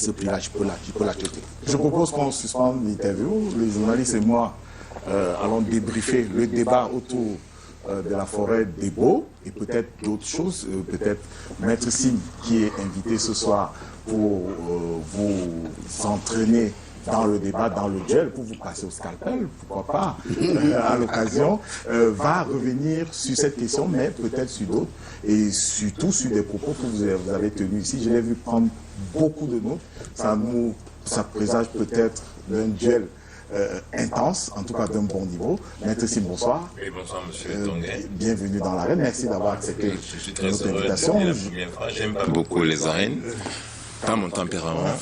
ce prix-là, je peux l'acheter. Je propose qu'on suspende l'interview. Les journalistes et moi allons débriefer le débat autour de la forêt des Baux et peut-être d'autres choses. Peut-être Maître Sim qui est invité ce soir pour vous entraîner dans le débat, dans le duel, pour vous passer au scalpel, pourquoi pas, à l'occasion, va revenir sur cette question, mais peut-être sur d'autres, et surtout sur des propos que vous avez tenus ici. Je l'ai vu prendre beaucoup de notes. Ça présage peut-être d'un duel intense, en tout cas d'un bon niveau. Maître Sim, bonsoir. Oui, bonsoir, monsieur Tonguet. Bienvenue dans l'arène. Merci d'avoir accepté notre invitation. J'aime pas beaucoup les arènes. Pas mon tempérament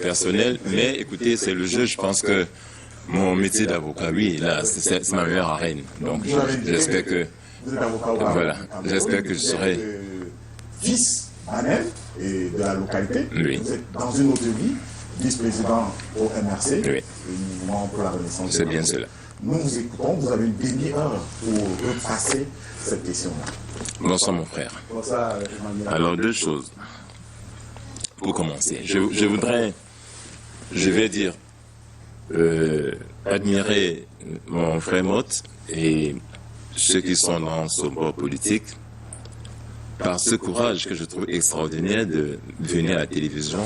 personnel, mais écoutez, c'est le jeu. Je pense que mon métier d'avocat, oui, là, c'est ma meilleure arène. Donc, j'espère que, voilà, j'espère que je serai fils d'Anel et de la localité. Oui. Vous êtes dans une autre vie, vice-président au MRC, oui. Mouvement pour la Renaissance. C'est bien cela. Nous vous écoutons. Vous avez une demi-heure pour repasser cette question-là. Bonsoir, mon frère. Bonsoir, Alors, deux choses. Pour commencer, je vais dire, admirer mon frère Motte et ceux qui sont dans son bord politique par ce courage que je trouve extraordinaire de venir à la télévision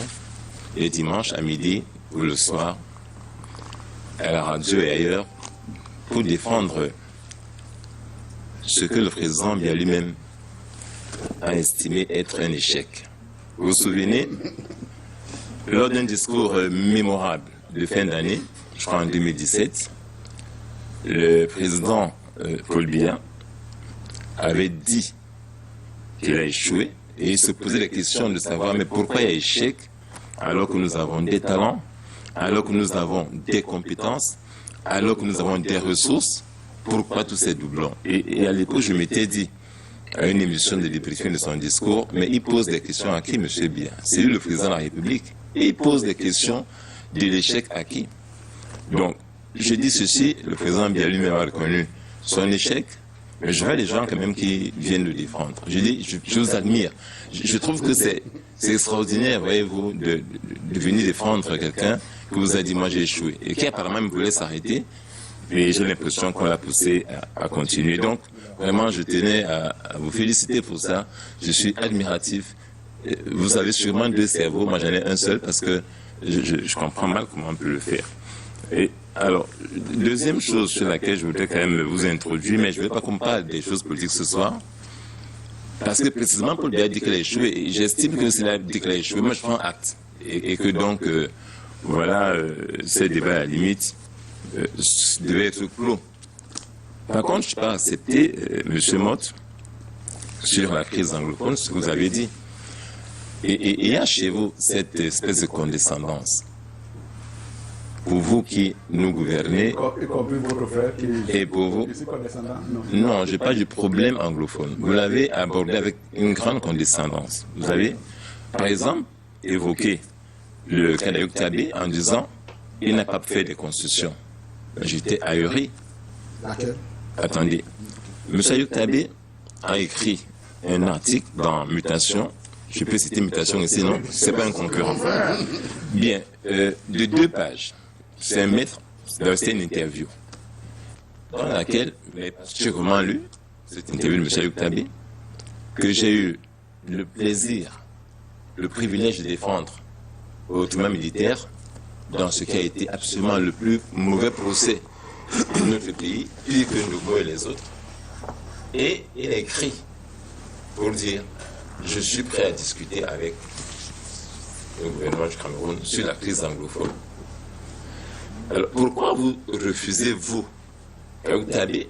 le dimanche à midi ou le soir, à la radio et ailleurs, pour défendre ce que le président bien lui-même a estimé être un échec. Vous vous souvenez, lors d'un discours mémorable de fin d'année, je crois en 2017, le président Paul Biya avait dit qu'il a échoué et il se posait la question de savoir mais pourquoi il y a échec alors que nous avons des talents, alors que nous avons des compétences, alors que nous avons des ressources, pourquoi tous ces doublons? Et à l'époque, je m'étais dit, à une émission de débriefing de son discours, mais il pose des questions à qui, M. Biya? C'est lui le président de la République. Et il pose des questions de l'échec à qui? Donc, je dis ceci, le président Biya lui-même a reconnu son échec, mais je vois les gens quand même qui viennent le défendre. Je dis, je vous admire. Je trouve que c'est extraordinaire, voyez-vous, de venir défendre quelqu'un qui vous a dit, moi j'ai échoué, et qui apparemment me voulait s'arrêter. Et j'ai l'impression qu'on l'a poussé à continuer. Donc, vraiment, je tenais à vous féliciter pour ça. Je suis admiratif. Vous avez sûrement deux cerveaux. Moi, j'en ai un seul parce que je comprends mal comment on peut le faire. Et alors, deuxième chose sur laquelle je voudrais quand même vous introduire, mais je ne veux pas qu'on parle des choses politiques ce soir. Parce que précisément, Paul Biya a dit qu'il a échoué. Et j'estime que s'il a dit qu'il a échoué, moi, je prends acte. Et que donc, voilà, ces débats à la limite devait être clos. Par contre, je n'ai pas accepté, M. Motte, sur la crise anglophone, ce que vous avez dit. Et il y a chez vous cette espèce de condescendance. Pour vous qui nous gouvernez, y compris votre frère qui et pour vous, est condescendant. non, je n'ai pas du problème anglophone. Vous l'avez abordé avec une grande condescendance. Vous avez, par exemple, évoqué le cas d'Ayoub Tabé en disant il n'a pas fait de construction. J'étais ahuri. Laquelle? Attendez. M. Ayoub Tabé a écrit un article dans Mutation. Je peux citer Mutation ici, non? Ce n'est pas un concurrent. Bien, de 2 pages. C'est un maître, c'était une interview dans laquelle j'ai vraiment lu cette interview de M. Ayoub Tabé, que j'ai eu le plaisir, le privilège de défendre au tribunal militaire dans ce qui a été absolument le plus mauvais procès de notre pays, pire que Nogo et les autres. Et il a écrit pour dire je suis prêt à discuter avec le gouvernement du Cameroun sur la crise anglophone. Alors pourquoi vous refusez, vous, Ayoub Tabé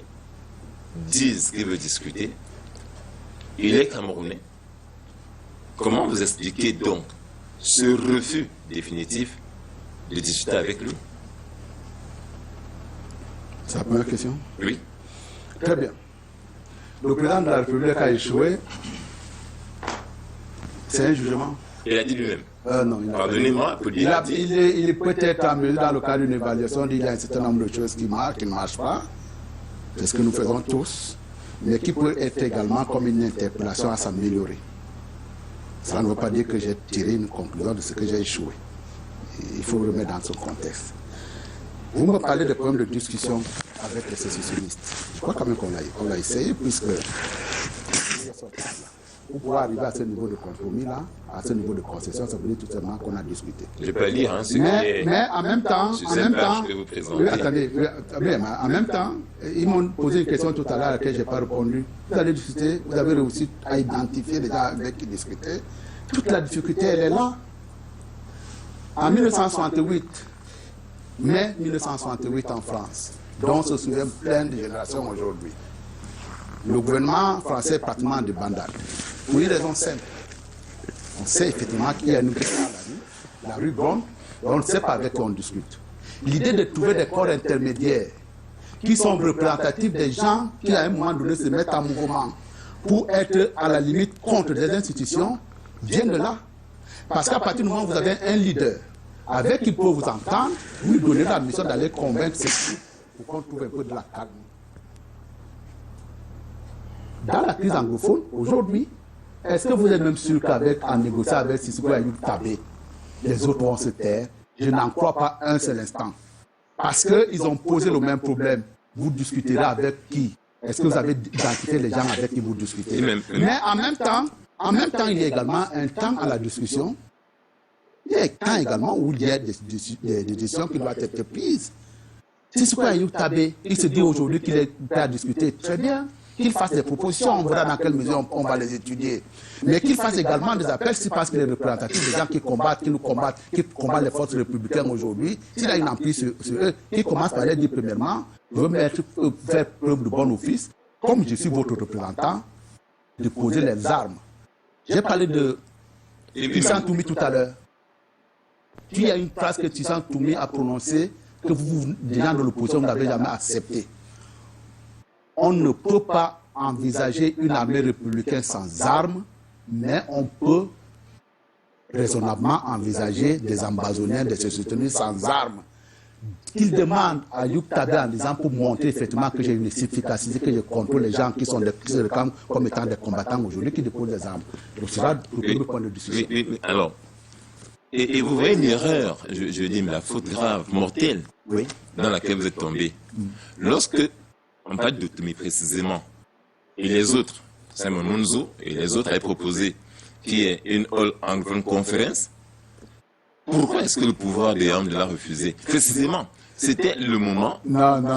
dise qu'il veut discuter? Il est Camerounais. Comment vous expliquez donc ce refus définitif de discuter avec lui? C'est la première question? Oui. Très bien. Le président de la République a échoué. C'est un jugement. Il a dit lui-même. Non, Pardonnez-moi, il est peut-être en mesure, dans le cadre d'une évaluation, il y a un certain nombre de choses qui marchent, qui ne marchent pas. C'est ce que nous faisons tous. Mais qui peut être également comme une interpellation à s'améliorer. Cela ne veut pas dire que j'ai tiré une conclusion de ce que j'ai échoué. Il faut le mettre dans ce contexte. Vous me parlez des problèmes de discussion avec les sécessionnistes. Je crois quand même qu'on l'a essayé, puisque pour pouvoir arriver à ce niveau de compromis-là, à ce niveau de concession, ça veut dire tout simplement qu'on a discuté. Je ne vais pas lire ce mais en même temps, en même temps, ils m'ont posé une question tout à l'heure à laquelle je n'ai pas répondu. Vous allez discuter, vous avez réussi à identifier les gens avec qui discuter. Toute la difficulté, elle est là. En 1968, mai 1968 en France, dont se souviennent plein de générations aujourd'hui, le gouvernement français est pratiquement de bandade. Pour une raison simple. On sait effectivement qu'il y a une guerre dans la rue gronde, et on ne sait pas avec qui on discute. L'idée de trouver des corps intermédiaires qui sont représentatifs des gens qui, à un moment donné, se mettent en mouvement pour être à la limite contre des institutions, vient de là. Parce qu'à partir du moment où vous avez un leader avec qui peut vous entendre, vous lui donnez la mission d'aller convaincre ceux pour qu'on trouve un peu de la calme. Dans la crise anglophone, aujourd'hui, est-ce que vous êtes même sûr qu'en négociant avec Sissoko Ayub Tabé, les autres vont se taire? Je n'en crois pas un seul instant. Parce qu'ils ont posé le même problème. Vous discuterez avec qui? Est-ce que vous avez identifié les gens avec qui vous discutez? Mais en même temps, il y a également un temps à la discussion. Il y a un temps également où il y a des décisions qui doivent être prises. Sissoko Ayub Tabé, il se dit aujourd'hui qu'il est prêt à discuter. Très bien. Qu'il fasse des propositions, on verra dans quelle mesure on va les étudier. Mais qu'il fasse également des appels, c'est parce qu'il est représentatif des gens qui combattent, qui combattent les forces républicaines aujourd'hui. S'il a une emprise sur eux, qu'il commence par leur dire premièrement, je veux faire preuve de bon office, comme je suis votre représentant, de poser les armes. J'ai parlé de Tissane Toumi tout à l'heure. Il y a une phrase que Tissane Toumi a prononcée, que vous, des gens de l'opposition, vous n'avez jamais acceptée. On ne peut pas envisager une armée républicaine sans armes, mais on peut raisonnablement envisager des ambazoniens, des soutenus sans armes. Il demande à Ayub Tabé en disant pour montrer effectivement que j'ai une efficacité, que je contrôle les gens qui se réclament comme étant des combattants aujourd'hui, qui déposent des armes. Donc, ce sera le point de discussion. Alors, et vous voyez une erreur, je dis, mais la faute grave, mortelle, dans laquelle vous êtes tombé. Lorsque on parle d'autonomie précisément, et les autres, Simon Munzo et les autres avaient proposé qu'il y ait une all-anglophone conférence. Pourquoi est-ce que le pouvoir des hommes l'a refusé? Précisément, c'était le moment,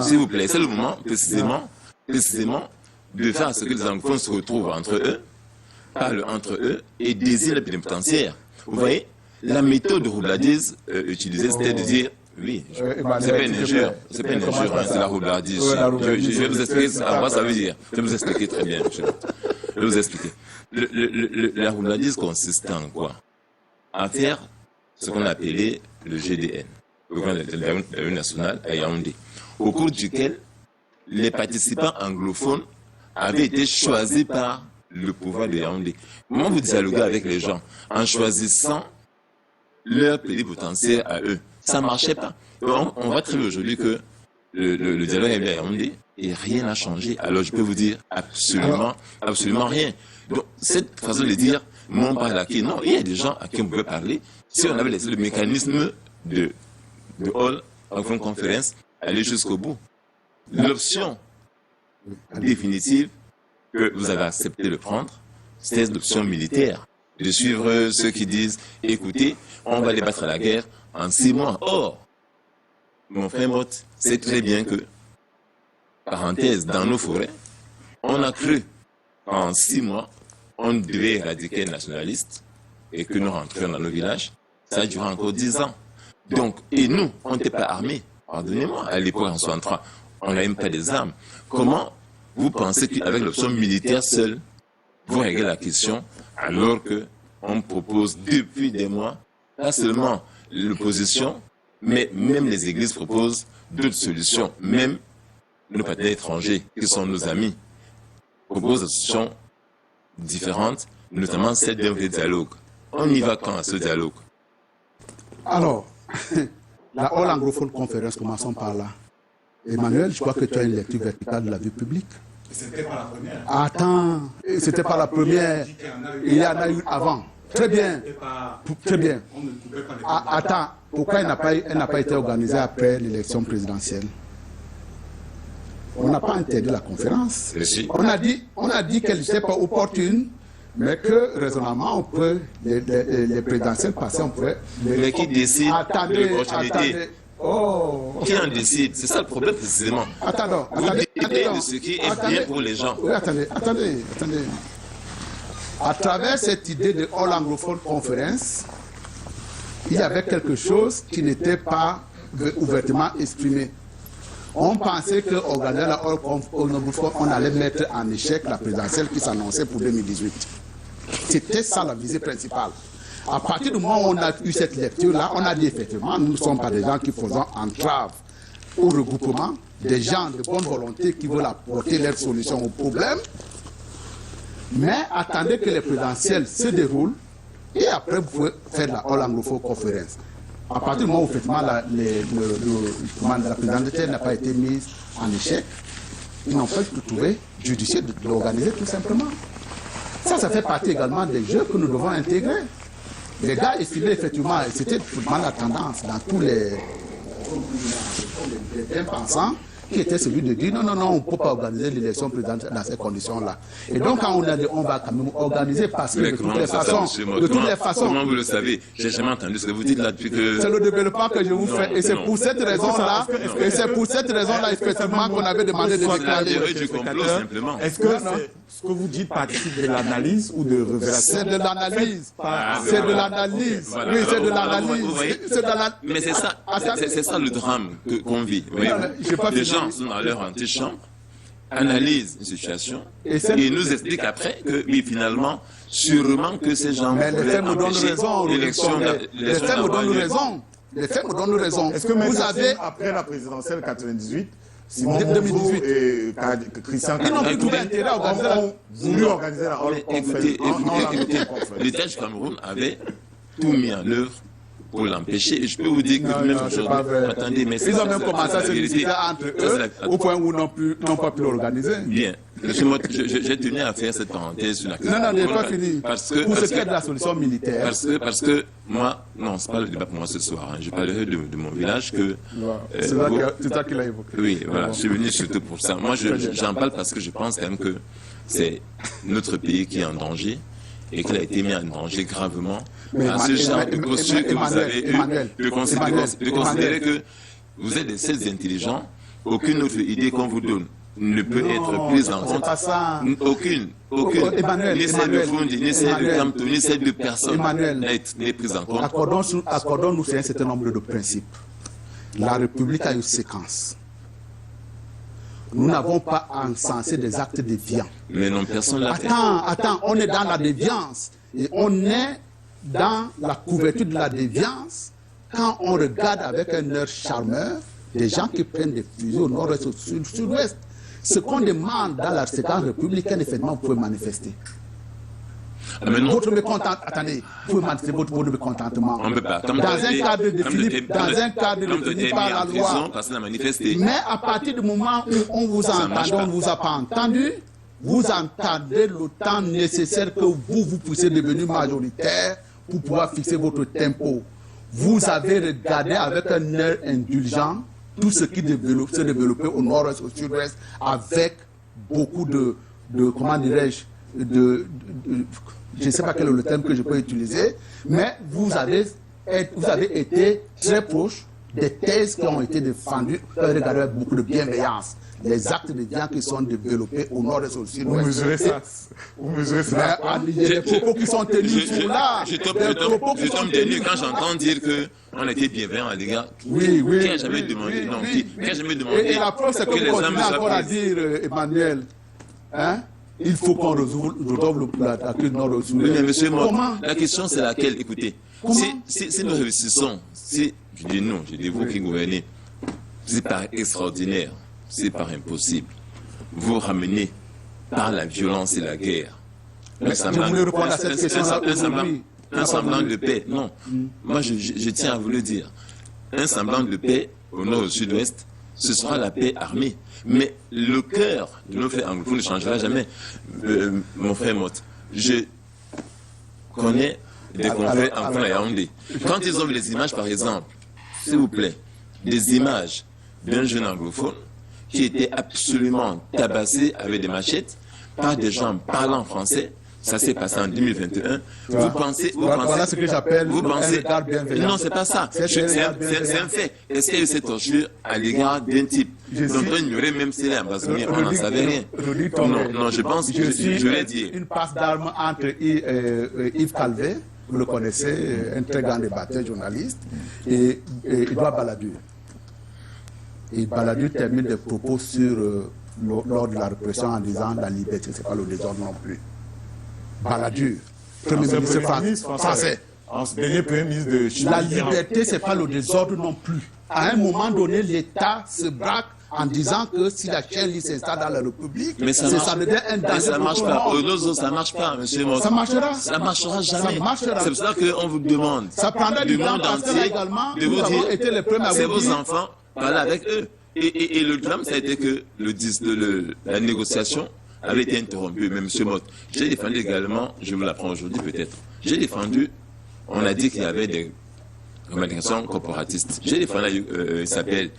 s'il vous plaît, c'est le moment précisément de faire ce que les anglophones se retrouvent entre eux, parlent entre eux et désignent le plénipotentiaire. Vous voyez, la méthode de Roubladiz utilisée, c'était de dire oui, c'est pas une injure, c'est la roublardise. Je vais vous expliquer quoi ça veut dire. Je vais vous expliquer très bien. Je vais vous expliquer. La roublardise consiste en quoi? À faire ce qu'on appelait le GDN, le gouvernement de l'Union nationale à Yaoundé, au cours duquel les participants anglophones avaient été choisis par le pouvoir de Yaoundé. Comment vous dialoguez avec les gens? En choisissant leur plénipotentiaire à eux. Ça ne marchait pas. On voit très bien aujourd'hui que le dialogue est bien à Yaoundé et rien n'a changé. Alors je peux vous dire absolument rien. Donc cette façon de dire, mon parle à qui? Non, il y a des gens à qui on pouvait parler. Si on avait laissé le mécanisme de All Anglophone Conference aller jusqu'au bout. L'option définitive que vous avez accepté de prendre, c'était l'option militaire. De suivre ceux qui disent, écoutez, on va débattre la guerre en 6 mois. Or, mon frère Mott sait très bien que, parenthèse, dans nos forêts, on a cru qu'en 6 mois, on devait éradiquer les nationalistes et que nous rentrions dans nos villages. Ça a duré encore 10 ans. Donc, et nous, on n'était pas armés. Pardonnez-moi, à l'époque, en 63, on n'avait même pas des armes. Comment vous pensez qu'avec l'option militaire seule, vous réglez la question alors qu'on propose depuis des mois, pas seulement l'opposition, mais même les églises proposent d'autres solutions. Même nos partenaires étrangers, qui sont nos amis, proposent des solutions différentes, notamment celle d'un vrai dialogue. On y va quand à ce dialogue? Alors, la All Anglophone Conference, commençons par là. Emmanuel, je crois que tu as une lecture verticale de la vie publique. C'était pas la première. Attends, c'était pas la première. Il y en a eu avant. Très bien. Très bien. Attends, pourquoi elle n'a pas été organisée après l'élection présidentielle? On n'a pas interdit la conférence. On a dit qu'elle n'était pas opportune, mais que raisonnablement, on peut, les présidentielles passées, on pourrait... Mais qui décide de l'opportunité? Oh. Qui en décide? C'est ça le problème précisément. Attendez. De ce qui est bien pour les gens. Oui, attendez. À travers cette idée de All Anglophone Conference, il y avait quelque chose qui n'était pas ouvertement exprimé. On pensait qu'organiser la All Anglophone, on allait mettre en échec la présidentielle qui s'annonçait pour 2018. C'était ça la visée principale. À partir du moment où on a eu cette lecture-là, on a dit effectivement, nous ne sommes pas des gens qui faisons entrave au regroupement, des gens de bonne volonté qui veulent apporter leurs solutions aux problèmes. Mais attendez que les présidentielles se déroulent et après vous pouvez faire la All Anglophone Conference. À partir du moment où effectivement la présidentielle n'a pas été mise en échec, ils n'ont pas trouvé judicieux de l'organiser tout simplement. Ça fait partie également des jeux que nous devons intégrer. Les gars estimaient effectivement, c'était la tendance dans tous les bien-pensants, qui était celui de dire non, on ne peut pas organiser l'élection présidentielle dans ces conditions-là. Et donc, quand on a dit on va quand même organiser parce que de toutes les façons. Comment vous le savez? J'ai jamais entendu ce que vous dites là depuis que. C'est le développement que je vous fais. Et c'est pour cette raison-là, effectivement, qu'on avait demandé de déclarer. Du complot, simplement. Est-ce que ce que vous dites participe de l'analyse ou de révélation? C'est de l'analyse. C'est de l'analyse. Oui, c'est de l'analyse. Mais c'est ça le drame qu'on vit. Les gens sont dans leur antichambre, analysent une situation et nous expliquent après que, oui, finalement, sûrement que ces gens... Mais les faits me donnent raison. Les faits me donnent raison. Est-ce que vous avez, après la présidentielle 98, Simon 2018 et Christian ont voulu organiser la All Écoutez, l'État du Cameroun avait tout mis en œuvre pour l'empêcher. Et je peux vous dire que même aujourd'hui, attendez, mais ils ont même commencé à se discuter entre eux au point où ils n'ont pas pu l'organiser. Bien. J'ai tenu à faire cette parenthèse sur la question. Non, n'est pas fini. Pour ce qui est de la solution militaire. Parce que moi, non, c'est pas le débat pour moi ce soir. Je parlerai de mon village que... C'est ça qu'il a évoqué. Oui, voilà, je suis venu surtout pour ça. Moi, j'en parle parce que je pense quand même que c'est notre pays qui est en danger et qu'il a été mis en danger gravement à ce genre de posture que vous avez eu, de considérer que vous êtes des seuls intelligents, aucune autre idée qu'on vous donne ne peut être prise en compte. Aucune. Ni celle de Fondi, ni celle de Kamto, ni celle de personne n'est prise en compte. Accordons-nous sur un certain nombre de principes. La République a une séquence. Nous n'avons pas encensé des actes déviants. Mais non, personne ne l'a fait. Attends, on est dans la déviance. Et on est dans la couverture de la déviance quand on regarde avec un œil charmeur des gens qui prennent des fusils au nord-est, au sud-ouest. Ce qu'on demande dans la séquence républicaine, effectivement, vous pouvez manifester. Votre mécontentement, attendez, vous pouvez manifester votre mécontentement. On ne peut pas. Dans un cadre défini par la loi. Mais à partir du moment où on vous a entendu, on ne vous a pas entendu, vous entendez le temps nécessaire que vous puissiez devenir majoritaire pour pouvoir fixer votre tempo. Vous avez regardé avec un œil indulgent tout ce qui s'est développé au nord-est, au sud-ouest, avec beaucoup de comment dirais-je, je ne sais pas quel est le terme que je peux utiliser, mais vous avez été très proche des thèses qui ont été défendues, regardez avec beaucoup de bienveillance. Les actes de bien qui sont développés au nord et au sud. Vous mesurez ça. Les propos qui sont tenus sont là. Je tombe tenu quand j'entends dire qu'on était bienveillant à l'égard. Oui. Qui n'a jamais demandé? Non, qui n'a jamais demandé? Et la preuve, c'est que vous continuez encore à dire, Emmanuel, il faut qu'on résolve la crise nord et sud. Oui, mais monsieur Mott, la question c'est laquelle? Écoutez, si nous réussissons, je dis non, je dis vous qui gouvernez, c'est pas extraordinaire. C'est pas impossible. Vous ramenez par la violence et la guerre un semblant de paix. Non, moi je tiens à vous le dire. Un semblant de paix au nord et au sud-ouest, ce sera la paix armée. Mais le cœur de nos frères anglophones ne changera jamais. Mon frère Mott, je connais des confrères enfants à Yaoundé. Quand ils ont vu les images, par exemple, s'il vous plaît, des images d'un jeune anglophone qui était absolument tabassé avec des machettes par des gens parlant français. Ça s'est passé en 2021. Vous pensez... Voilà ce que j'appelle un regard bienveillant. Non, c'est pas ça. C'est un fait. Est-ce qu'il y a eu cette torture à l'égard d'un type dont on ignorait même s'il est ambassadeur, on n'en savait rien. Non, je pense que je l'ai dit. Une passe d'armes entre Yves Calvet, vous le connaissez, un très grand débatteur, journaliste, et Edouard Balladur. Et Balladur termine des propos sur lors de la répression en disant la liberté, c'est pas le désordre non plus. Balladur, Premier ministre français. En ce dernier Premier ministre de Chine. La liberté, c'est pas le désordre non plus. À un moment donné, l'État se braque en disant que si la Chine s'installe dans la République, ça devient un danger. Mais ça ne marche pas. Aux autres, ça ne marche pas, monsieur Mott. Ça marchera. Ça ne marchera jamais. Ça marchera. C'est pour ça qu'on vous demande. Ça prendra du monde entier également de vous dire c'est vos enfants, parlez avec eux. Et le drame, ça a été que la négociation avait été interrompue. Mais monsieur Mott, j'ai défendu également, je vous l'apprends aujourd'hui peut-être, j'ai défendu, on a dit qu'il y avait des revendications corporatistes. J'ai défendu, il s'appelle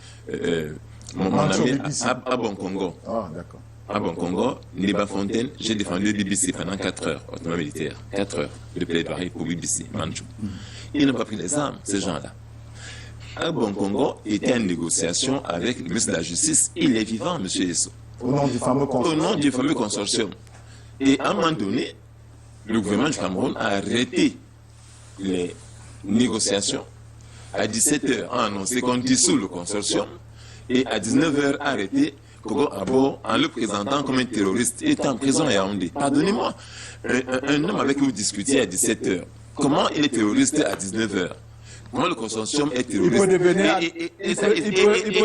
mon ami à Bon Congo. Ah, d'accord. À Bon Congo, Niba Fontaine, j'ai défendu BBC pendant 4 heures, autrement militaire, 4 heures de plaidoirie pour BBC, Manchou. Ils n'ont pas pris les armes, ces gens-là. À Bon Congo était en négociation avec le ministre de la Justice. Il est vivant, M. Esso. Au nom du fameux consortium. Au nom du fameux consortium. Et à un moment donné, le gouvernement du Cameroun a arrêté les négociations. À 17h, a annoncé qu'on dissout le consortium. Et à 19h, a arrêté Kogo Abo en le présentant comme un terroriste. Il était en prison à Yaoundé. Pardonnez-moi, un homme avec qui vous discutiez à 17h, comment il est terroriste à 19h? Comment le consortium est terroriste? Il peut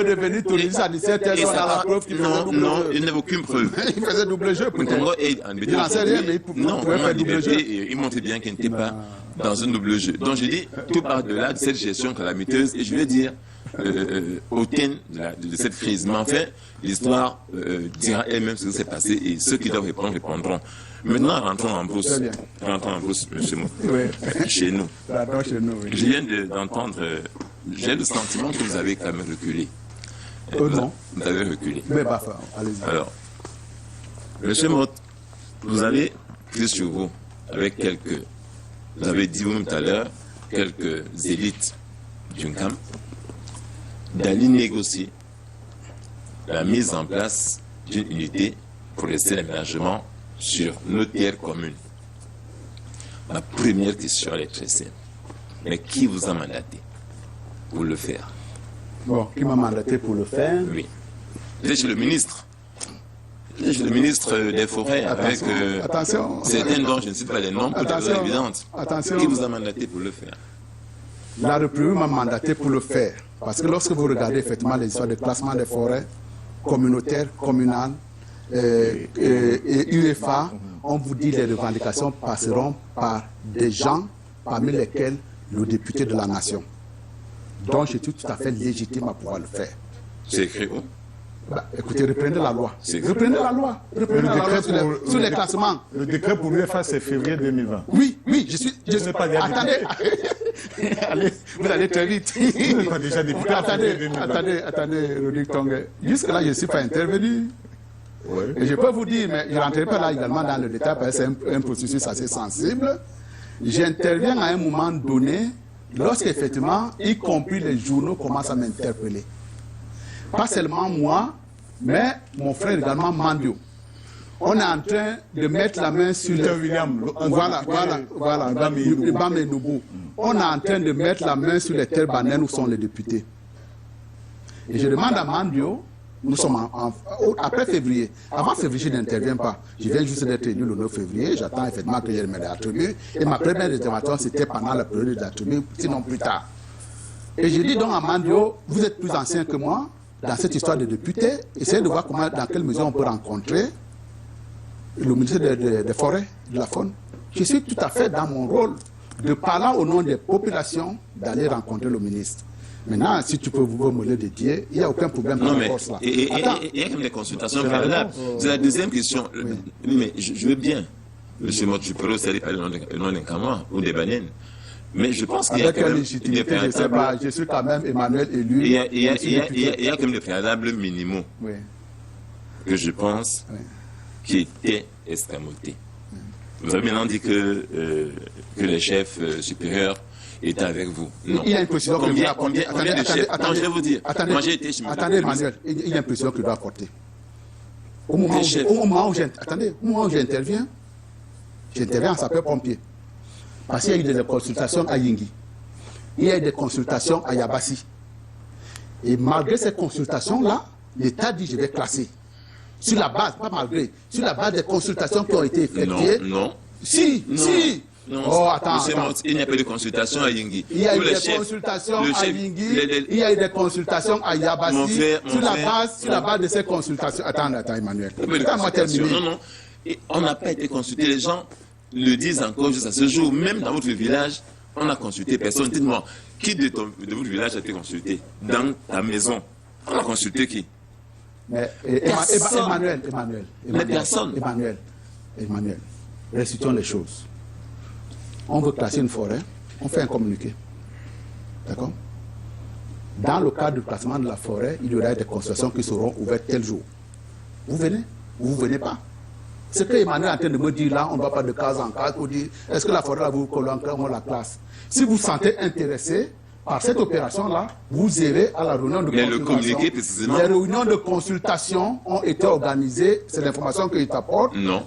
devenir terroriste à 17h dans la preuve qu'il faisait double jeu. Non, il n'a aucune preuve. Il faisait double jeu. Le Congo est en liberté. Il n'en sait rien, mais il pouvait faire double jeu. Il montrait bien qu'il n'était pas dans un double jeu. Donc je dis, tout part de là, de cette gestion calamiteuse, et je vais dire, au thème de cette crise. Mais enfin, l'histoire dira elle-même ce qui s'est passé, et ceux qui doivent répondre, répondront. Maintenant, rentrons en brousse. Rentrons en brousse, monsieur Mott. Oui. Chez nous. Chez nous, oui. Je viens d'entendre, j'ai le sentiment que vous avez quand même reculé. Non. Vous avez reculé. Mais bah, allez-y. Alors, monsieur Mott, vous avez pris sur vous avec quelques, vous avez dit vous-même tout à l'heure, quelques élites du camp, d'aller négocier la mise en place d'une unité pour laisser l'aménagement sur nos terres communes. Ma première question est très simple. Mais qui vous a mandaté pour le faire? Bon, qui m'a mandaté pour le faire? Oui. Vous êtes chez le ministre. Vous êtes chez le ministre des Forêts avec certains dont je ne sais pas les noms pour des raisons évidentes. Qui vous a mandaté pour le faire? La République m'a mandaté pour le faire. Parce que lorsque vous regardez effectivement les histoires de classement des forêts communautaires, communales, et UFA, on vous dit les revendications passeront par des gens parmi lesquels le député de la nation. Donc je suis tout à fait légitime à pouvoir le faire. C'est écrit où? Écoutez, reprenez la loi. Reprenez la loi. Reprenez la loi sur les classements. Le décret pour l'UFA, c'est février 2020. Oui, je suis pas attendez. Allez, vous allez très vite. Vous n'êtes pas déjà député. Attendez, Rodrigue Tongue. Jusque-là, je ne suis pas intervenu. Oui. Et je peux vous dire, mais je ne rentrerai pas là également dans le détail parce que c'est un processus assez sensible. J'interviens à un moment donné lorsqu'effectivement, y compris les journaux commencent à m'interpeller. Pas seulement moi, mais mon frère également Mandio. On est en train de mettre la main sur les... Voilà. On est en train de mettre la main sur les terres bananières où sont les députés. Et je demande à Mandio, nous sommes après février. Avant février, je n'interviens pas. Je viens juste d'être élu le 9 février. J'attends effectivement que j'ai mes attributs. Et ma première intervention, c'était pendant la période d'attributs, sinon plus tard. Et je dis donc à Mandio, vous êtes plus ancien que moi dans cette histoire de députés. Essayez de voir dans quelle mesure on peut rencontrer le ministre des Forêts, de la Faune. Je suis tout à fait dans mon rôle de parler au nom des populations, d'aller rencontrer le ministre. Maintenant, si tu peux me le dédier, il n'y a aucun problème. Non, mais il y a comme des consultations préalables. C'est la deuxième question. Oui. Mais je veux bien. Monsieur Mott, je pourrais aussi aller parler le nom d'un Cameroun ou des Baniennes. Mais je pense qu'il y a Avec quand quelle même légitimité, des je sais pas, je suis quand même Emmanuel élu. Il y a quand même des préalables minimaux Oui. que je pense qui étaient escamotés. Vous avez maintenant dit que les chefs supérieurs étaient avec vous. Non. Il y a une précision que je dois apporter. Combien de chefs? Non, je vais vous dire. Moi, j'ai été chez Attendez, Emmanuel, il y a une précision que je dois apporter. Au moment où j'interviens en sapeur-pompier. Parce qu'il y a eu des consultations à Yingui. Il y a eu des consultations à Yabassi. Et malgré ces consultations-là, l'État dit je vais classer. Sur la base, pas malgré, sur la base des consultations qui ont été effectuées. Non. Si. Non, oh, attends. Mott, il n'y a pas de consultation à Yingui. Il y a eu des consultations à Yingui, il y a eu des consultations à Yabassi, sur la base de ces consultations. Attends, Emmanuel. Attends-moi terminer. Non. Et on n'a pas été consulté. Les gens le disent encore jusqu'à ce jour. Même dans votre village, on n'a consulté personne. Dites-moi, qui de votre village a été consulté? Dans ta maison, on a consulté qui? Mais Emmanuel, restituons les choses. On veut classer une forêt, on fait un communiqué. D'accord? Dans le cadre du classement de la forêt, il y aura des consultations qui seront ouvertes tel jour. Vous venez ou vous ne venez pas? Ce que Emmanuel est en train de me dire là, on ne va pas de case en case pour dire est-ce que la forêt là vous on la classe. Si vous vous sentez intéressé par cette opération-là, vous irez à la réunion de consultation. Le communiqué précisément. Les réunions de consultation ont été organisées, c'est l'information que je t'apporte. Non.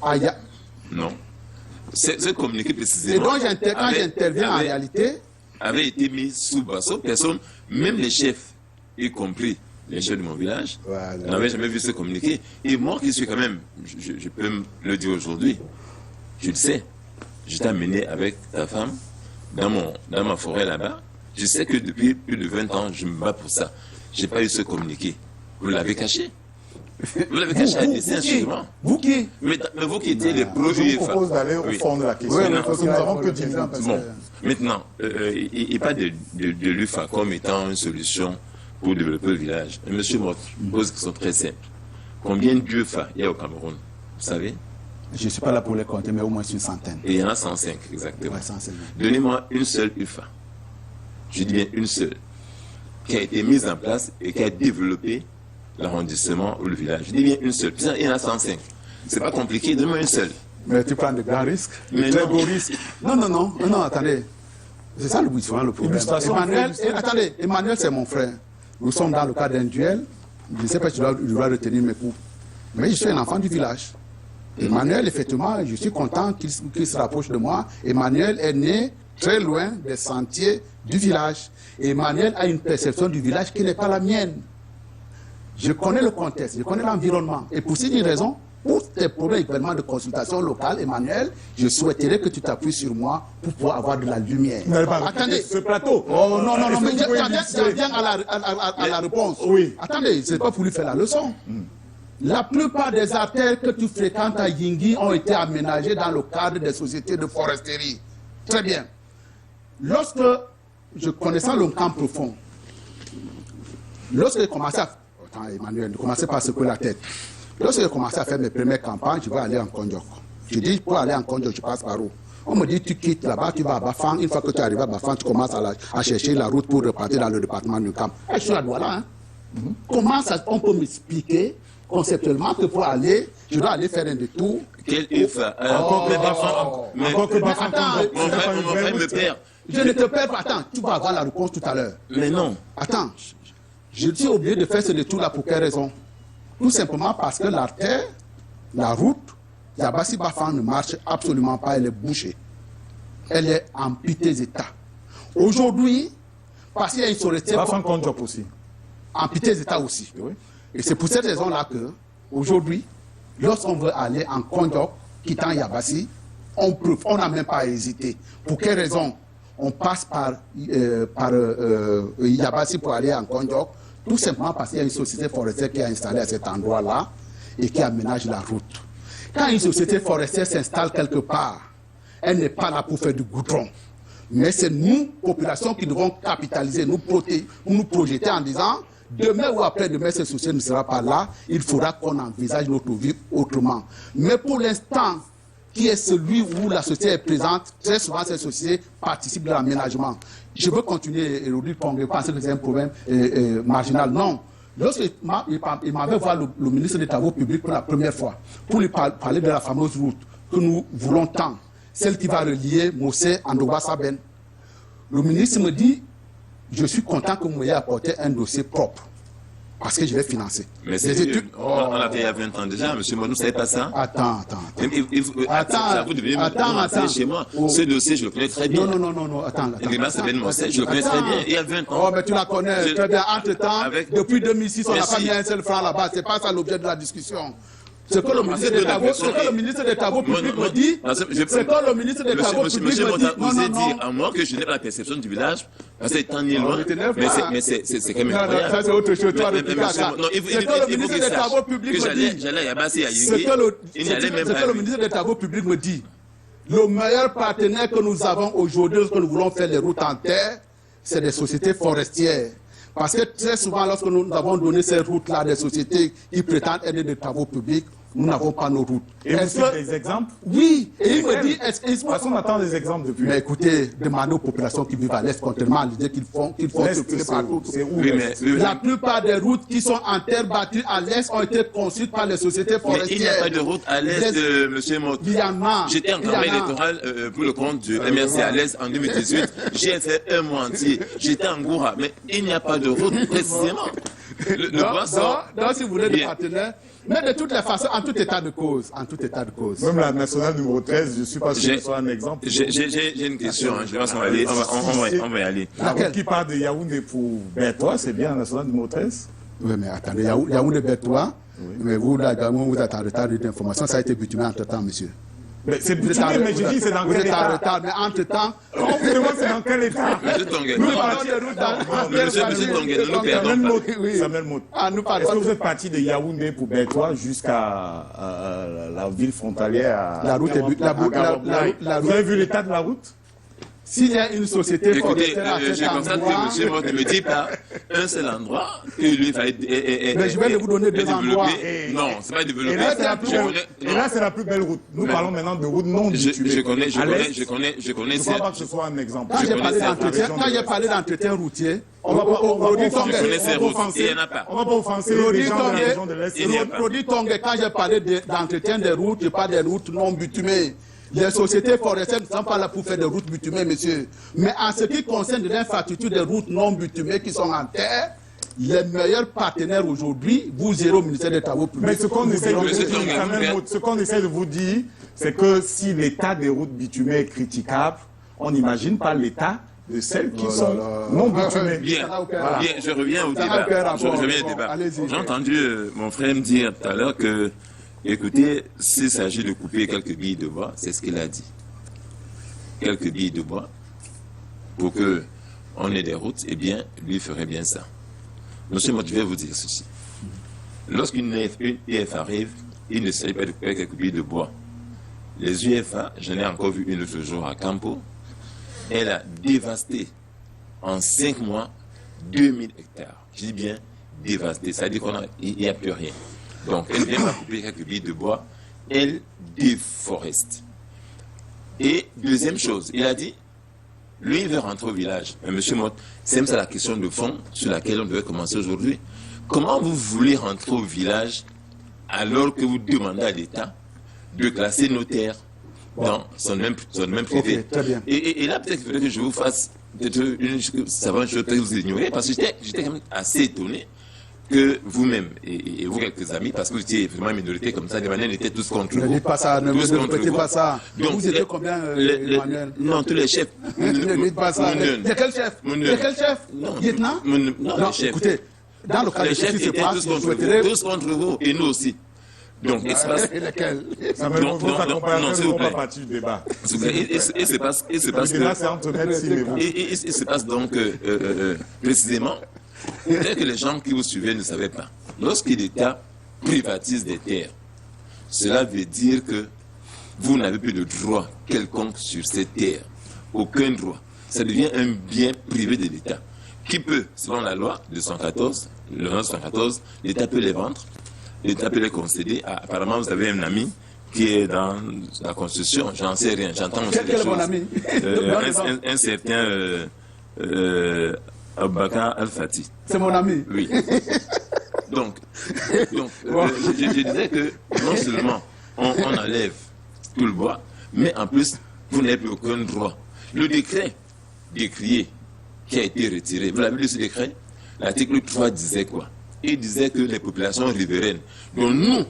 Ce communiqué précisément. Et donc quand j'interviens en réalité, avait été mis sous basson. Personne, même les chefs, y compris les chefs de mon village, n'avaient jamais vu ce communiqué. Et moi qui suis quand même, je peux me le dire aujourd'hui, je le sais, je t'ai amené avec ta femme dans ma forêt là-bas. Je sais que depuis plus de 20 ans, je me bats pour ça. Je n'ai pas eu ce communiqué. Vous l'avez caché. Vous l'avez caché à dessein, sûrement. Vous qui? Mais vous qui étiez les produits. Je vous propose d'aller au fond de la question. Oui, parce que nous avons que 10 ans. Bon, maintenant, il parle de l'UFA comme étant une solution pour développer le village. Monsieur Mott pose une question très simple. Combien d'UFA il y a au Cameroun? Vous savez? Je ne suis pas là pour les compter, mais au moins une centaine. Et il y en a 105, exactement. Ouais, 105. Donnez-moi une seule UFA. Je dis bien une seule, qui a été mise en place et qui a développé l'arrondissement ou le village. Je dis bien une seule. Puis il y en a 105. C'est pas compliqué, donne-moi une seule. Mais tu prends de grands risques, Mais de très non. gros risques. Non, attendez. C'est ça souvent le problème. Emmanuel, c'est mon frère. Nous sommes dans le cadre d'un duel. Je ne sais pas si je dois retenir mes coups. Mais je suis un enfant du village. Emmanuel, effectivement, je suis content qu'il se rapproche de moi. Emmanuel est né très loin des sentiers du village. Emmanuel a une perception du village qui n'est pas la mienne. Je connais le contexte, je connais l'environnement. Et pour cette raison, pour tes problèmes de consultation locale, Emmanuel, je souhaiterais que tu t'appuies sur moi pour pouvoir avoir de la lumière. Attendez, ce plateau. Oh non, mais j'en viens à la réponse. Oui. Attendez, ce n'est pas pour lui faire la leçon. La plupart des artères que tu fréquentes à Yingui ont été aménagées dans le cadre des sociétés de foresterie. Très bien. Lorsque je connaissais le camp profond, lorsque j'ai commencé à... Attends, Emmanuel, ne commencez pas à secouer la tête. Lorsque j'ai commencé à faire mes premières campagnes, je vais aller en Kondjok. Je dis, pour aller en Kondjok, je passe par où? On me dit, tu quittes là-bas, tu vas à Bafang. Une fois que tu arrives à Bafang, tu commences à chercher la route pour repartir dans le département du camp. Et je suis à Douala, hein. Comment ça, on peut m'expliquer conceptuellement que pour aller, je dois aller faire un détour? Quel UFA? Encore que Bafang, mon frère me perd. Je ne te perds pas. Attends, tu vas avoir la réponse tout à l'heure. Mais non. Attends, je suis obligé de faire ce détour-là pour quelle raison? Tout simplement parce que l'artère, la route, Yabassi Bafang ne marche absolument pas, elle est bouchée. Elle est en piteux état. Aujourd'hui, parce qu'il y a une société... Bafang Kondjok aussi. En piteux état aussi. Oui. Et c'est pour cette raison-là que, aujourd'hui, lorsqu'on veut aller en Kondjok, quittant Yabassi, on n'a même pas hésité. Pour quelle raison? On passe par Yabassi pour aller en Kondjok, tout simplement parce qu'il y a une société forestière qui est installée à cet endroit-là et qui aménage la route. Quand une société forestière s'installe quelque part, elle n'est pas là pour faire du goudron. Mais c'est nous, population, qui devons capitaliser, nous projeter en disant, demain ou après-demain, cette société ne sera pas là, il faudra qu'on envisage notre vie autrement. Mais pour l'instant, qui est celui où la société est présente, très souvent cette société participe de l'aménagement. Je veux continuer, Rodrigue Tongue, penser que c'est un problème marginal. Non. Lorsqu'il m'avait voir le ministre des Travaux publics pour la première fois, pour lui parler de la fameuse route que nous voulons tant, celle qui va relier Mossé à Ndoba-Saben, le ministre me dit, je suis content que vous m'ayez apporté un dossier propre. Parce que je vais financer. Mais c'est études. On l'a fait il y a 20 ans déjà, monsieur Monou, vous ne savez pas ça? Attends. Vous devez me chez moi. Ce dossier, je le connais très bien. Non, attends. Je le connais très bien, il y a 20 ans. Oh, mais tu la connais très bien. Entre-temps, depuis 2006, on n'a pas mis un seul franc là-bas. Ce n'est pas ça l'objet de la discussion. Ce que le ministre des Travaux publics me dit, c'est que le ministre des Travaux publics me dit, vous avez dit à moi que je n'ai pas la perception du village, parce que c'est tant ni loin, mais c'est quand même incroyable. Ça c'est autre chose, toi, c'est que le ministre des Travaux publics me dit, j'allais à Yabassi, à c'est Yingi, que le ministre des Travaux publics me dit, le meilleur partenaire que nous avons aujourd'hui, lorsque nous voulons faire les routes en terre, c'est des sociétés forestières. Parce que très souvent, lorsque nous avons donné ces routes-là à des sociétés qui prétendent aider des travaux publics, nous n'avons pas nos routes. Et vous citez des exemples? Oui, et il me dit... Parce qu'on attend des exemples depuis... Mais écoutez, demandez aux populations qui vivent à l'Est, contrairement à l'idée qu'ils font circuler partout. La plupart des routes qui sont en terre battue à l'Est ont été construites par les sociétés forestières. Mais il n'y a pas de route à l'Est, monsieur Mott. Il y en a. J'étais en campagne électorale pour le compte du MRC à l'Est en 2018. J'ai fait un mois entier. J'étais en Goura, mais il n'y a pas de route précisément. Donc, si vous voulez des partenaires... Mais de toutes les façons, en tout état de cause. Même la nationale numéro 13, je ne suis pas sûr que ce soit un exemple. J'ai une question, je pense qu'on va aller. On va y aller. La route qui part de Yaoundé pour Bertois, c'est bien la nationale numéro 13? Oui, mais attendez, Yaoundé Bertois, mais vous, là, vous êtes en retard d'information, ça a été bitumé entre-temps, monsieur. Mais c'est bitumé, mais je dis c'est dans quel état? Vous êtes en retard, mais entre-temps... On vous demande c'est dans quel état? Monsieur Tongue, nous parlons des routes dans... Monsieur Tongue, nous nous perdons pas. Samuel Mott. Est-ce que vous êtes parti de Yaoundé pour Bertois jusqu'à la ville frontalière à... La route est... Vous avez vu l'état de la route? S'il y a une société forestière à cet endroit... Je constate que M. Mott ne me dit pas un seul endroit que lui va... Mais je vais vous donner deux endroits. Non, c'est pas développé. Et là, c'est la plus belle route. Nous parlons maintenant de routes non bitumées. Je connais. Je ne crois pas que ce soit un exemple. Quand j'ai parlé d'entretien routier, on va pas offenser les gens de la région de l'Est. Rodrigue Tongue, quand j'ai parlé d'entretien des routes, je parle des routes non bitumées. Les sociétés forestières ne sont pas là pour faire des routes bitumées, monsieur. Mais en ce qui concerne l'infrastructure des routes non bitumées qui sont en terre, les meilleurs partenaires aujourd'hui, vous irez au ministère des Travaux publics. Mais ce qu'on essaie de vous dire, c'est que si l'état des routes bitumées est critiquable, on n'imagine pas l'état de celles qui sont non bitumées. Bien, je reviens au débat. J'ai entendu mon frère me dire tout à l'heure que, écoutez, s'il s'agit de couper quelques billes de bois, c'est ce qu'il a dit. Quelques billes de bois, pour qu'on ait des routes, eh bien, lui ferait bien ça. Monsieur Mott, je vais vous dire ceci. Lorsqu'une UFA arrive, il ne s'agit pas de couper quelques billes de bois. Les UFA, j'en ai encore vu une l'autre jour à Campo, elle a dévasté en 5 mois 2000 hectares. Je dis bien dévasté, ça veut dire qu'il n'y a plus rien. Donc, elle vient pas couper quelques billes de bois, elle déforeste. Et deuxième chose, il a dit, lui, il veut rentrer au village. Mais monsieur Mott, c'est même ça la question de fond sur laquelle on devait commencer aujourd'hui. Comment vous voulez rentrer au village alors que vous demandez à l'État de classer nos terres dans son même privé? Okay, et là, peut-être qu'il faudrait que je vous fasse une savante chose que vous ignorez, parce que j'étais quand même assez étonné que vous-même et vous quelques amis, parce que vous étiez vraiment une minorité comme ça, les Emmanuel étaient tous contre vous. Ne dites pas ça, ne répétez pas ça. Donc, vous étiez combien, Emmanuel? Non, tous les chefs. Ne dites pas ça. De quel chef? De quel chef? Lieutenant? Non, les chefs. Écoutez, dans le cas les chefs étaient tous contre vous, et nous aussi. Donc, il se passe... Lesquels? Non, s'il vous plaît. Et se passe donc, précisément, peut-être que les gens qui vous suivaient ne savaient pas. Lorsque l'État privatise des terres, cela veut dire que vous n'avez plus de droit quelconque sur ces terres. Aucun droit. Ça devient un bien privé de l'État. Qui peut, selon la loi de 114, l'État peut les vendre, l'État peut les concéder. Apparemment, vous avez un ami qui est dans la Constitution, j'en sais rien, j'entends aussi des choses. Mon ami Un certain Abubakar Al-Fati. C'est mon ami. Oui. Donc je disais que non seulement on enlève tout le bois, mais en plus, vous n'avez plus aucun droit. Le décret décrié qui a été retiré, vous l'avez lu ce décret? L'article 3 disait quoi? Il disait que les populations riveraines, dont nous,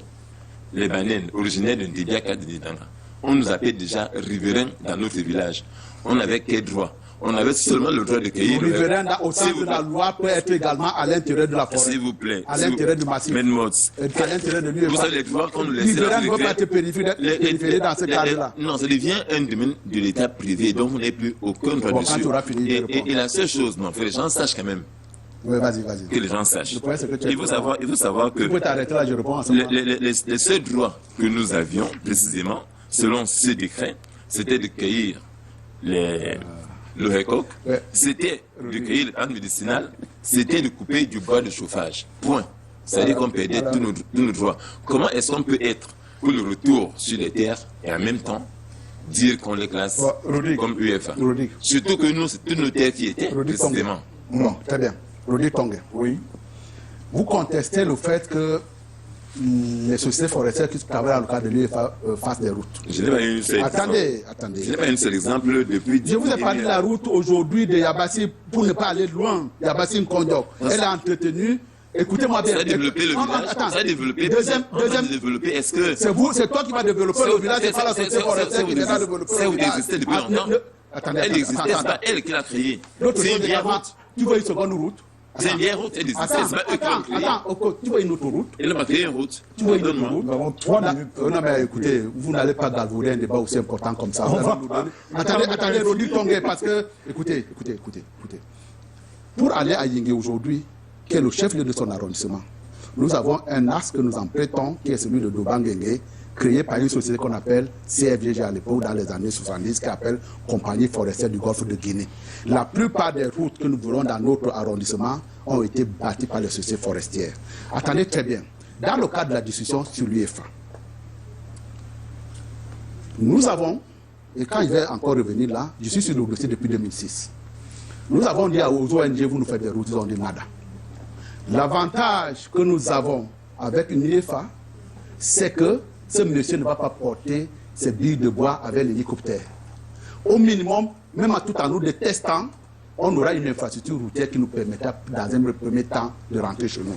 les Banènes, originaires de Ndibiaka de Nidanga, on nous appelait déjà riverains dans notre village. On n'avait quel droit? On avait seulement le droit de cueillir. Le riverain, au sens de la loi, peut être également à l'intérieur de la forêt. S'il vous plaît. À l'intérieur du massif. À l'intérieur de l'UEFA. Vous savez les droits qu'on nous laissait. Le riverain ne peut pas être périphérique dans ce cadre-là. Non, ça devient un domaine de l'État privé, donc vous n'avez plus aucun droit dessus. Et la seule chose, non, que les gens sachent quand même. Oui, vas-y. Que les gens sachent. Il faut savoir que tu peux t'arrêter là, je réponds à ce moment. Les seuls droits que nous avions, précisément, selon ce décret, c'était de cueillir le récoc, c'était de cueillir le arbre médicinal, c'était de couper du bois de chauffage. Point. C'est-à-dire qu'on perdait tous nos droits. Comment est-ce qu'on peut être pour le retour sur les terres et en même temps dire qu'on les classe comme UEFA? Surtout que nous, c'est toutes nos terres qui étaient, précisément. Bon, très bien. Rodi Tongue. Oui. Vous contestez le fait que les sociétés forestières qui travaillent dans le cadre de l'UEFA fassent des routes. Je n'ai pas eu un seul Attendez. Je n'ai pas un seul exemple depuis... Je vous ai parlé de la route aujourd'hui de Yabassi, pour ne pas aller loin. Yabassi Nkondok. Elle est entretenue. Écoutez-moi bien. Ça a développé le village. Ça a développé. Deuxième. Est-ce que... C'est toi qui vas développer le village, c'est pas la société forestière qui va développer le village. Ça existait depuis longtemps. Elle existait, c'est pas elle qui l'a créée. C'est une vieille route. Tu vois une seconde route? C'est une vieille route, elle existait, c'est pas eux qui l'ont créée. Attends, tu vois une autre route? Elle m'a créé une route. Tu vois une autre route? Nous avons 3 minutes. Non, mais écoutez, vous n'allez pas galvauder un débat aussi important comme ça. Attendez, Rodi Tongue, parce que, écoutez. Pour aller à Yingé aujourd'hui, qui est le chef-lieu de son arrondissement, nous avons un axe que nous empruntons, qui est celui de Dobanguengue, créé par une société qu'on appelle CFGG à l'époque, dans les années 70, qui s'appelle Compagnie forestière du Golfe de Guinée. La plupart des routes que nous voulons dans notre arrondissement ont été bâties par les sociétés forestières. Attendez très bien. Dans le cadre de la discussion sur l'UEFA, nous avons, et quand je vais encore revenir là, je suis sur le dossier depuis 2006. Nous avons dit aux ONG, vous nous faites des routes, ils ont dit nada. L'avantage que nous avons avec une UEFA, c'est que ce monsieur ne va pas porter ses billes de bois avec l'hélicoptère. Au minimum, même tout en nous détestant, on aura une infrastructure routière qui nous permettra, dans un premier temps, de rentrer chez nous.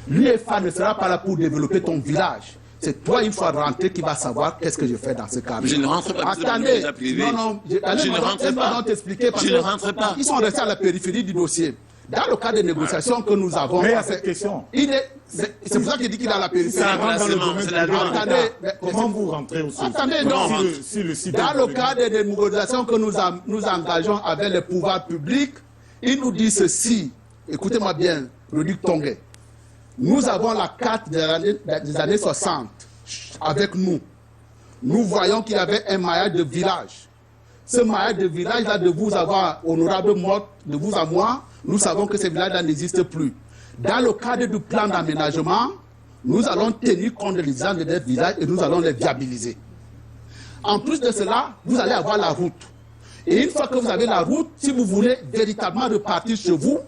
L'UEFA ne sera pas là pour développer ton village. C'est toi, une fois rentré, qui va savoir qu'est-ce que je fais dans ce cadre. Je ne rentre pas. Attendez, je ne rentre pas. Ils sont restés à la périphérie du dossier. Dans le cadre des négociations que nous avons... Mais à cette question... C'est pour ça qu'il dit qu'il est à la périphérie. Ça rentre dans le domaine de l'État. Comment vous rentrez au sujet? Attendez, non. Dans le cadre des négociations que nous engageons avec les pouvoirs publics, il nous dit ceci. Écoutez-moi bien, Rodi Tongue. Nous avons la carte des années 60 avec nous. Nous voyons qu'il y avait un maillage de village. Ce maillage de village-là, de vous avoir, honorable mort, de vous à moi, nous savons que ces villages-là n'existent plus. Dans le cadre du plan d'aménagement, nous allons tenir compte des villages et nous allons les viabiliser. En plus de cela, vous allez avoir la route. Et une fois que vous avez la route, si vous voulez véritablement repartir chez vous,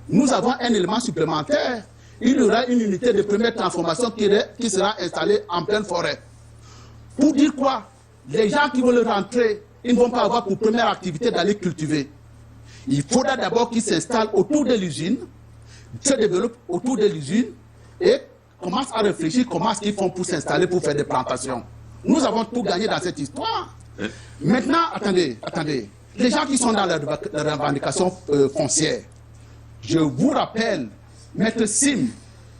nous avons un élément supplémentaire. Il y aura une unité de première transformation qui sera installée en pleine forêt. Pour dire quoi? Les gens qui veulent rentrer, ils ne vont pas avoir pour première activité d'aller cultiver. Il faudra d'abord qu'ils s'installent autour de l'usine, se développent autour de l'usine et commencent à réfléchir comment est-ce qu'ils font pour s'installer, pour faire des plantations. Nous avons tout gagné dans cette histoire. Maintenant, attendez. Les gens qui sont dans la revendication foncière, je vous rappelle, Maître Sim,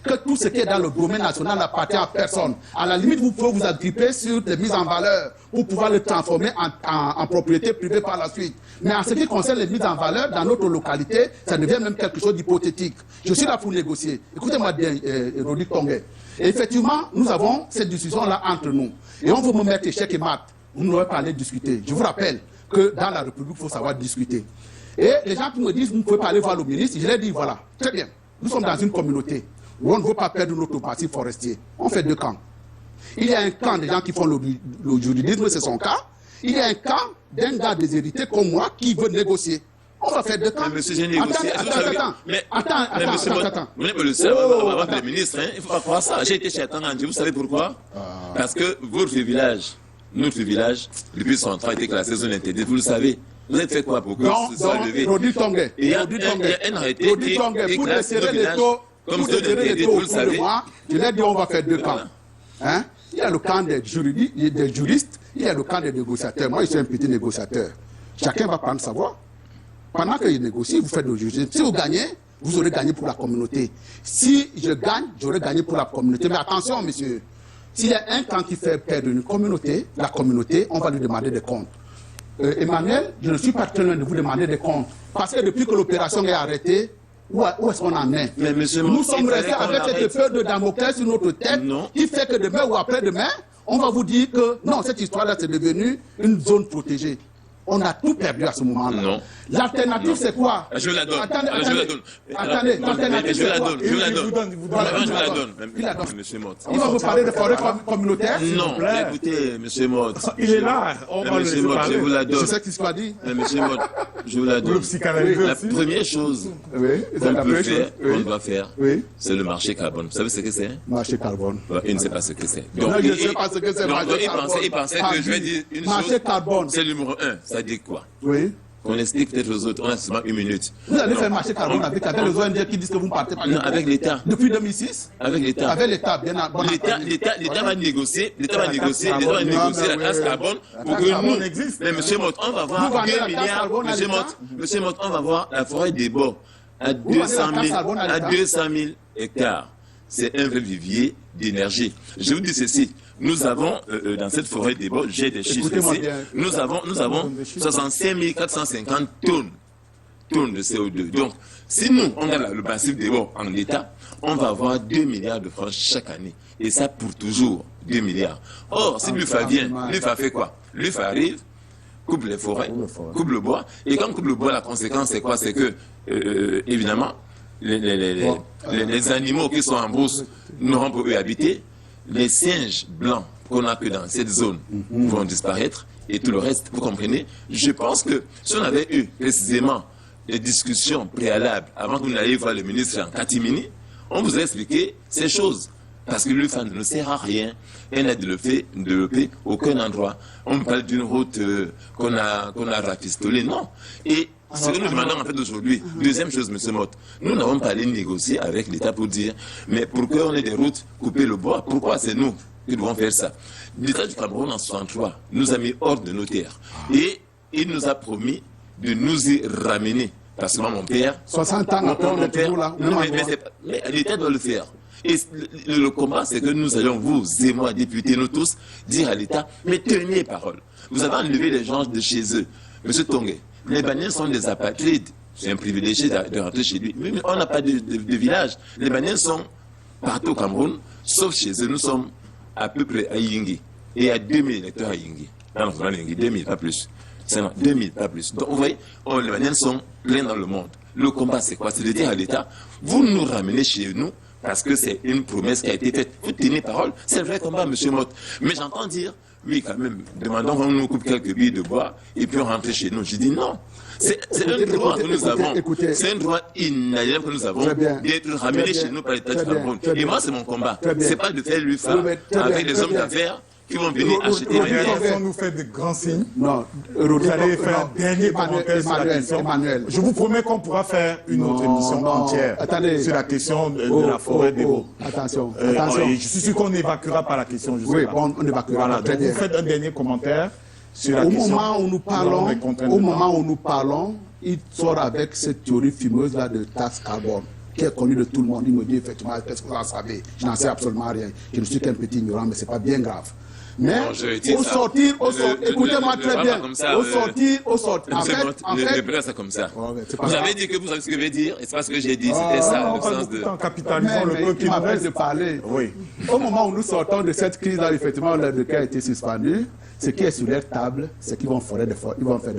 que tout ce qui est dans le domaine national n'appartient à personne. À la limite, vous pouvez vous agripper sur des mises en valeur pour pouvoir le transformer en propriété privée par la suite. Mais en ce qui concerne les mises en valeur, dans notre localité, ça devient même quelque chose d'hypothétique. Je suis là pour négocier. Écoutez-moi bien, Rodi Tongue. Et effectivement, nous avons cette discussion-là entre nous. Et on veut me mettre échec et mat. Vous n'aurez pas à aller discuter. Je vous rappelle que dans la République, il faut savoir discuter. Et les gens qui me disent, vous ne pouvez pas aller voir le ministre, je leur dis, voilà, très bien. Nous sommes dans une communauté où on ne veut pas perdre notre massif forestier. On fait 2 camps. Il y a un camp des gens qui font le juridisme, c'est son cas. Il y a un camp d'un gars déshérité comme moi qui veut négocier. On va faire deux camps. Mais monsieur, j'ai négocié. Attends. Vous n'êtes pas le seul, on va avoir des ministres, hein. Il ne faut pas croire ça. J'ai été chez Atangandji, vous savez pourquoi? Parce que votre village, notre village, depuis son temps, a été classé zone interdite, vous le savez. Vous avez fait quoi pour que ce soit levé? Il y a un arrêté qui classe notre village comme zone interdite, vous le savez. Je l'ai dit, on va faire deux camps. Hein? Il y a le camp des juristes, il y a le camp des négociateurs. Moi, je suis un petit négociateur. Chacun va prendre sa voix. Pendant qu'il négocie, vous faites le juge. Si vous gagnez, vous aurez gagné pour la communauté. Si je gagne, j'aurai gagné pour la communauté. Mais attention, monsieur, s'il y a un camp qui fait perdre une communauté, la communauté, on va lui demander des comptes. Emmanuel, je ne suis pas très loin de vous demander des comptes. Parce que depuis que l'opération est arrêtée, où est-ce qu'on en est? Mais monsieur, nous sommes restés avec cette peur de Damoclès sur notre tête, qui fait que demain ou après-demain, on va vous dire que non, cette histoire-là, c'est devenu une zone protégée. On a tout perdu à ce moment-là. Non. L'alternative, c'est quoi? Je la donne. Attendez, l'alternative, c'est quoi? Je la donne. Monsieur Mott. Il va vous parler de forêt communautaire? Non, écoutez, monsieur Mott. Il est là. On va monsieur Mott, je vous la donne. C'est ça qu'il soit dit. Monsieur Mott, je vous la donne. La première chose qu'on doit faire, c'est le marché carbone. Vous savez ce que c'est? Marché carbone. Il ne sait pas ce que c'est. Non, je ne sais pas ce que c'est. Il pensait que je vais dire une chose. Marché carbone. C'est le numéro 1. Ça dit quoi? Oui. On explique peut-être aux autres. On a seulement une minute. Vous allez faire marché carbone avec les ONG qui disent que vous partez par avec l'État. Depuis 2006? Avec l'État. Avec l'État, bien avant. L'État va négocier. L'État va négocier la taxe carbone pour que nous. Mais monsieur Mott, on va voir 2 milliards. Monsieur Mott, on va voir la forêt des Bords à 200 000 hectares. C'est un vrai vivier d'énergie. Je vous dis ceci. Nous avons, dans cette forêt des Bords, j'ai des chiffres ici, nous avons 65 450 tonnes de CO2. Donc, si nous, on a le massif des Bords en l'état, on va avoir 2 milliards de francs chaque année. Et ça pour toujours, 2 milliards. Or, si l'UFA vient, l'UFA fait quoi? L'UFA arrive, coupe les forêts, coupe le bois. Et quand coupe le bois, la conséquence, c'est quoi? C'est que, évidemment, les animaux qui sont en brousse n'auront pas pu habiter. Les singes blancs qu'on a que dans cette zone vont disparaître et tout le reste, vous comprenez? Je pense que si on avait eu précisément des discussions préalables avant que vous n'alliez voir le ministre en catimini, on vous a expliqué ces choses. Parce que l'UFA ne sert à rien. Elle n'a développé aucun endroit. On parle d'une route qu'on a rafistolée. Non. Et ce que nous demandons en fait aujourd'hui, deuxième chose, M. Mott, nous n'avons pas allé négocier avec l'État pour dire, mais pourquoi on ait des routes, couper le bois, pourquoi c'est nous qui devons faire ça? L'État du Cameroun en 1963 nous a mis hors de nos terres. Et il nous a promis de nous y ramener. Parce que moi, mon père... 60 ans après, on est toujours là. Mais l'État doit le faire. Et le combat, c'est que nous allons, vous et moi, députés, nous tous, dire à l'État, mais tenez parole. Vous avez enlevé les gens de chez eux. Monsieur Tongue, les Baniens sont des apatrides. C'est un privilégié de rentrer chez lui. Mais on n'a pas de village. Les Baniens sont partout au Cameroun, sauf chez eux. Nous sommes à peu près à Yingui. Et il y a 2000 électeurs à Yingui. Non, 2000, pas plus. C'est 2000, pas plus. Donc, vous voyez, les Baniens sont pleins dans le monde. Le combat, c'est quoi? C'est de dire à l'État, vous nous ramenez chez nous, parce que c'est une promesse qui a été faite. Vous tenez parole. C'est le vrai combat, M. Mott. Mais j'entends dire, oui, quand même, demandons qu'on nous coupe quelques billes de bois et puis on rentre chez nous. Je dis non. C'est un droit que nous avons. C'est un droit inaliénable que nous avons d'être ramenés chez nous par l'État du Cameroun. Et moi, c'est mon combat. C'est pas de faire l'UFA avec des hommes d'affaires qui vont venir acheter les biens. Nous fait de grands signes. Non, vous allez faire un dernier commentaire sur la question. Je vous promets qu'on pourra faire une autre émission entière sur la question de la forêt des Bords. Attention. Je suis sûr qu'on évacuera par la question. Oui, on évacuera. Voilà, donc vous faites un dernier commentaire sur la question. Au moment où nous parlons, il sort avec cette théorie fumeuse-là de taxe carbone, qui est connue de tout le monde. Il me dit effectivement, qu'est-ce que vous en savez? Je n'en sais absolument rien. Je ne suis qu'un petit ignorant, mais ce n'est pas bien grave. Mais Non, je dis au ça. sortir, écoutez-moi Ne très parle bien, pas comme ça, au sortir, en fait, ne pas ça comme ça. mais c'est pas Vous grave. avez dit que vous savez ce que je veux dire, et c'est pas ce que j'ai dit, c'était ça, on le parle sens beaucoup de... de temps, capitalisons le peu qui il nous m'arrête reste. de parler. Oui. Au moment où nous sortons de cette crise-là, effectivement, le cas a été suspendu. Ce qui est sur leur table, c'est qu'ils vont faire des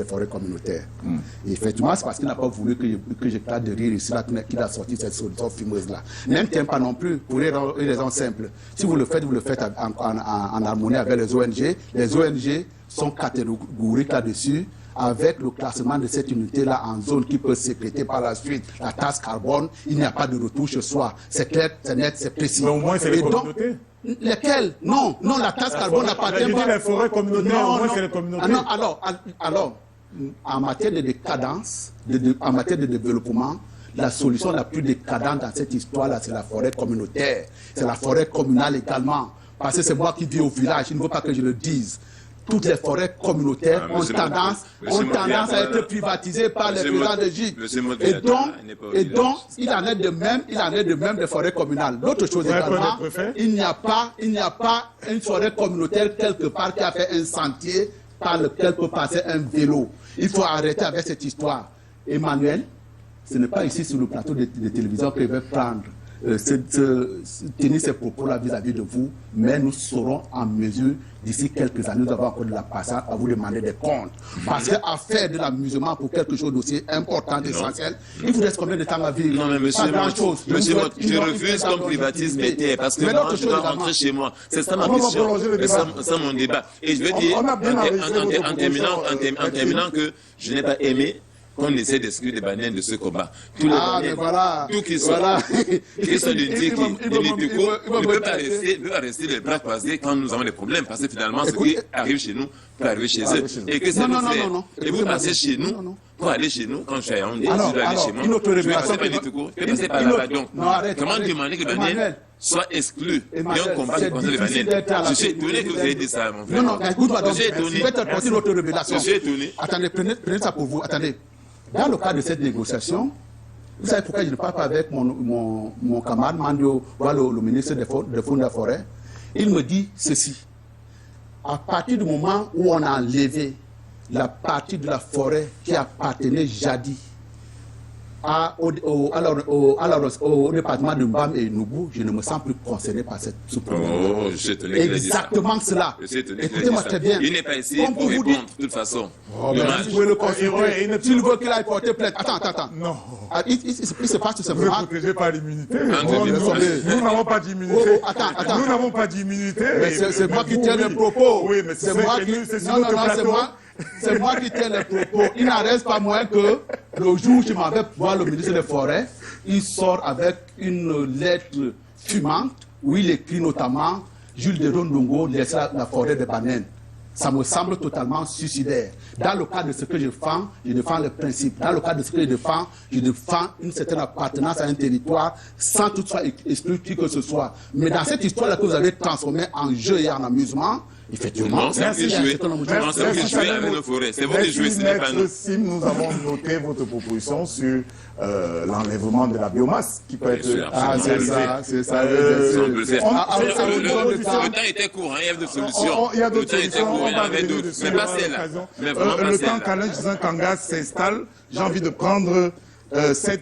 forêts communautaires. Et effectivement, c'est parce qu'il n'a pas voulu que j'éclate de rire ici, là, qu'il a sorti cette solution fumeuse-là. Même tient pas non plus, pour une raison simple. Si vous le faites en harmonie avec les ONG. Les ONG sont catégoriques là-dessus, avec le classement de cette unité-là en zone qui peut sécréter par la suite la taxe carbone. Il n'y a pas de retour chez soi. C'est clair, c'est net, c'est précis. Mais au moins, c'est les Et donc, communautés. Lesquelles? Non, la taxe carbone n'appartient pas. Les forêts communautaires, au moins, c'est les communautés. Ah non, alors, en matière de décadence, en matière de développement, la solution la plus décadente dans cette histoire-là, c'est la forêt communautaire. C'est la forêt communale également. Parce que c'est moi qui vis au village, il ne faut pas que je le dise. Toutes les forêts communautaires ont tendance à être privatisées par les présidents de GIC. Et donc, il en est de même des forêts communales. L'autre chose également, il n'y a pas une forêt communautaire quelque part qui a fait un sentier par lequel peut passer un vélo. Il faut arrêter avec cette histoire. Emmanuel, ce n'est pas ici sur le plateau de télévision que je vais prendre, tenir ces propos-là vis-à-vis de vous, mais nous serons en mesure, d'ici quelques années, nous avons encore de la patience à vous demander des comptes. Parce qu'à faire de l'amusement pour quelque chose d'aussi important, d'essentiel, il vous reste combien de temps à vivre? Non, mais monsieur, je refuse qu'on privatise mes terres, parce que moi, je dois rentrer chez moi. C'est ça ma question, c'est mon débat. Et je veux dire, en terminant que je n'ai pas aimé qu'on essaie d'exclure les bananes de ce combat. Tous les voilà. Tous qui sont du Tico, ne peuvent pas rester les bras croisés quand nous avons des problèmes, parce que finalement, ce qui arrive chez nous peut arriver chez eux. Et que c'est le faire. Et vous passez chez nous, pour aller chez nous, quand je suis à Yaoundé, je dois aller chez moi. Une autre révélation. Je vais passer par là-bas. Donc, comment demander que les bananes soient exclus et on combat le conseil des bananes? Je suis étonné que vous ayez dit ça, mon frère. Non, écoute-moi donc. Je suis étonné. Je vais te porter une autre révélation. Je suis étonné. Attendez, prenez ça pour vous. Attendez. Dans le cadre de cette négociation, vous savez pourquoi je ne parle pas avec mon camarade Mandio, le ministre des Fonds de la Forêt? Il me dit ceci. À partir du moment où on a enlevé la partie de la forêt qui appartenait jadis au département de Mbam et Noubou, je ne me sens plus concerné par cette sous-promotion. Oh, je suis étonné qu'il ait dit ça. Exactement cela. Écoutez-moi très bien. Il n'est pas ici pour répondre, de toute façon. Dommage. Vous pouvez le consulter. S'il veut qu'il aille porter plainte. Attends. Non. Il se passe tout Vous simplement. ne protégez pas l'immunité. Nous n'avons pas d'immunité. Attends. Nous n'avons pas d'immunité. C'est moi qui tiens les propos. Oui, mais c'est sur notre plateau. C'est moi qui tiens les propos. Il n'en reste pas moins que le jour où je m'en vais voir le ministre des Forêts, il sort avec une lettre fumante où il écrit notamment Jules de Rondongo laissera la forêt de bananes. Ça me semble totalement suicidaire. Dans le cas de ce que je défends le principe. Dans le cas de ce que je défends une certaine appartenance à un territoire sans toutefois exclure qui que ce soit. Mais dans cette histoire-là que vous avez transformée en jeu et en amusement, effectivement, c'est vous qui jouez avec nos forêts. C'est vous qui jouez, ce n'est pas nous. Nous avons noté votre proposition sur l'enlèvement de la biomasse qui peut être... c'est ça. Le temps était court, il y avait de solutions. Il y a d'autres solutions, il y en avait d'autres. Mais pas celle-là. Le temps qu'Alain Gisan Kanga s'installe, j'ai envie de prendre cette